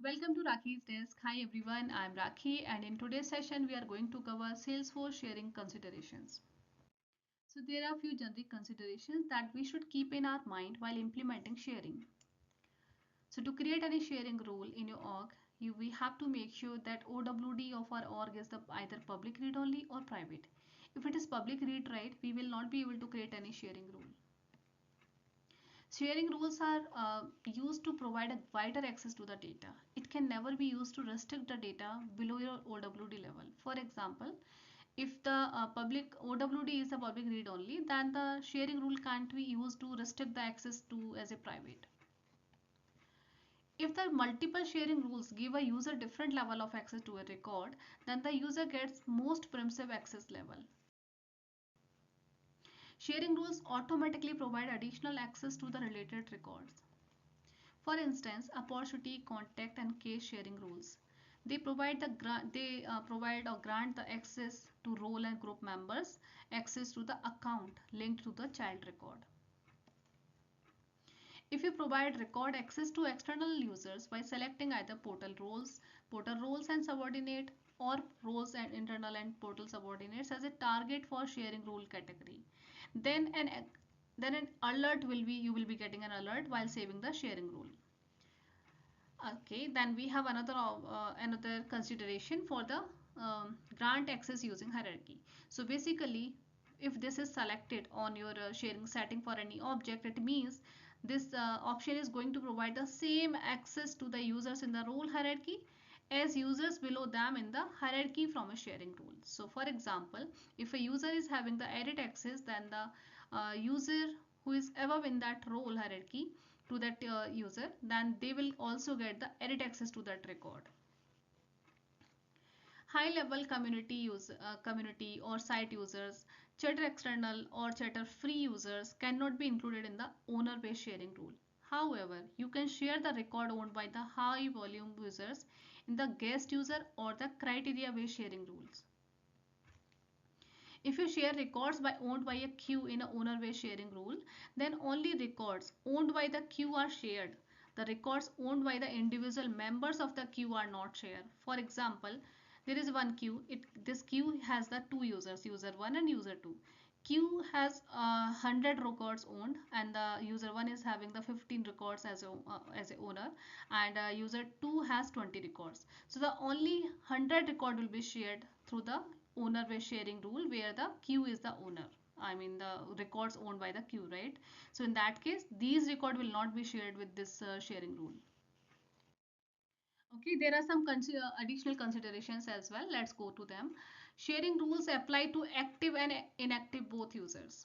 Welcome to Rakhi's Desk. Hi everyone, I'm Rakhi and in today's session we are going to cover Salesforce sharing considerations. So there are a few generic considerations that we should keep in our mind while implementing sharing. So to create any sharing rule in your org, we have to make sure that OWD of our org is the either public read only or private. If it is public read write, we will not be able to create any sharing rule. Sharing rules are used to provide a wider access to the data. It can never be used to restrict the data below your OWD level. For example, if the public OWD is a public read only, then the sharing rule can't be used to restrict the access to as a private. If the multiple sharing rules give a user different level of access to a record, then the user gets most permissive access level. Sharing rules automatically provide additional access to the related records. For instance, opportunity, contact, and case sharing rules. They provide or grant the access to role and group members, access to the account linked to the child record. If you provide record access to external users by selecting either portal roles and subordinate, or roles and internal and portal subordinates as a target for sharing rule category, then an alert will be you will be getting an alert while saving the sharing rule. Okay, then we have another consideration for the grant access using hierarchy. So basically, if this is selected on your sharing setting for any object, it means this option is going to provide the same access to the users in the role hierarchy as users below them in the hierarchy from a sharing rule. So for example, if a user is having the edit access, then the user who is above in that role hierarchy to that user, then they will also get the edit access to that record. High level community or site users, chatter external or chatter free users cannot be included in the owner based sharing rule. However, you can share the record owned by the high volume users in the guest user or the criteria based sharing rules. If you share records owned by a queue in a owner-based sharing rule, then only records owned by the queue are shared. The records owned by the individual members of the queue are not shared. For example, there is one queue. This queue has the two users, user 1 and user 2. Queue has 100 records owned, and the user 1 is having the 15 records as a owner, and user 2 has 20 records. So the only 100 record will be shared through the owner based sharing rule, where the queue is the owner. I mean the records owned by the queue, right? So in that case, these record will not be shared with this sharing rule. Okay, there are some additional considerations as well. Let's go to them. Sharing rules apply to active and inactive both users.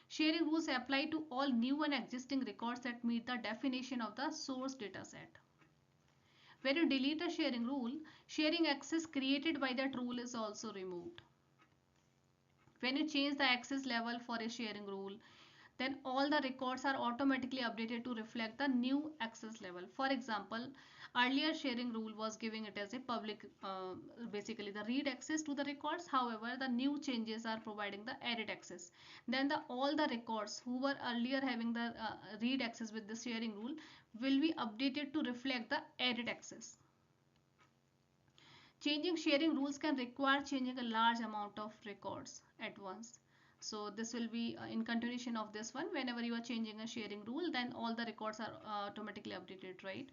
Sharing rules apply to all new and existing records that meet the definition of the source dataset. When you delete a sharing rule, sharing access created by that rule is also removed. When you change the access level for a sharing rule, then all the records are automatically updated to reflect the new access level. For example, earlier sharing rule was giving it as a public, basically the read access to the records. However, the new changes are providing the edit access. Then all the records who were earlier having the read access with the sharing rule will be updated to reflect the edit access. Changing sharing rules can require changing a large amount of records at once. So this will be in continuation of this one. Whenever you are changing a sharing rule, then all the records are automatically updated, right?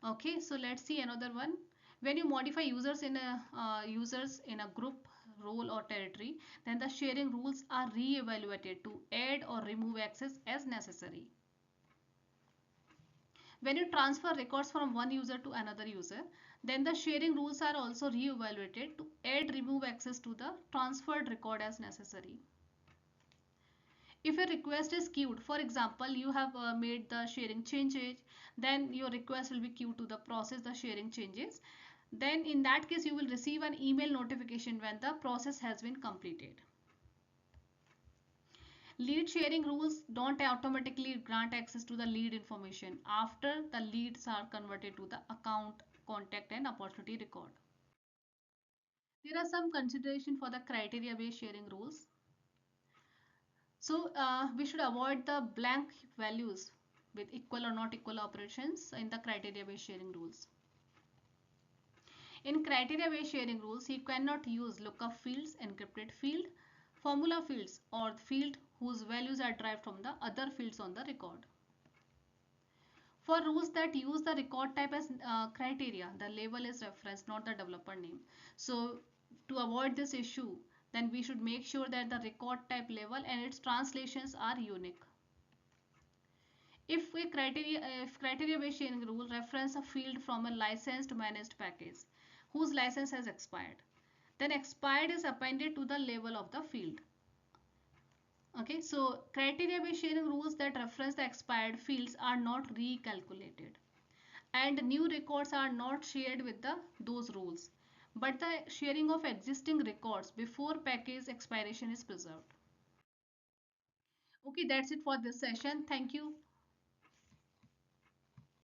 Okay, so let's see another one. When you modify users in a group, role or territory, then the sharing rules are re-evaluated to add or remove access as necessary. When you transfer records from one user to another user, then the sharing rules are also re-evaluated to add remove access to the transferred record as necessary. If a request is queued, for example, you have made the sharing changes, then your request will be queued to the process the sharing changes. Then in that case, you will receive an email notification when the process has been completed. Lead sharing rules don't automatically grant access to the lead information after the leads are converted to the account, contact, and opportunity record. There are some consideration for the criteria based sharing rules. So we should avoid the blank values with equal or not equal operations in the criteria based sharing rules. In criteria based sharing rules, you cannot use lookup fields, encrypted field, formula fields, or field whose values are derived from the other fields on the record. For rules that use the record type as criteria, the label is reference, not the developer name. So to avoid this issue, then we should make sure that the record type label and its translations are unique. If criteria based sharing rule reference a field from a licensed managed package whose license has expired, then expired is appended to the label of the field. Okay, so criteria based sharing rules that reference the expired fields are not recalculated, and new records are not shared with those rules, but the sharing of existing records before package expiration is preserved. Okay, that's it for this session. Thank you.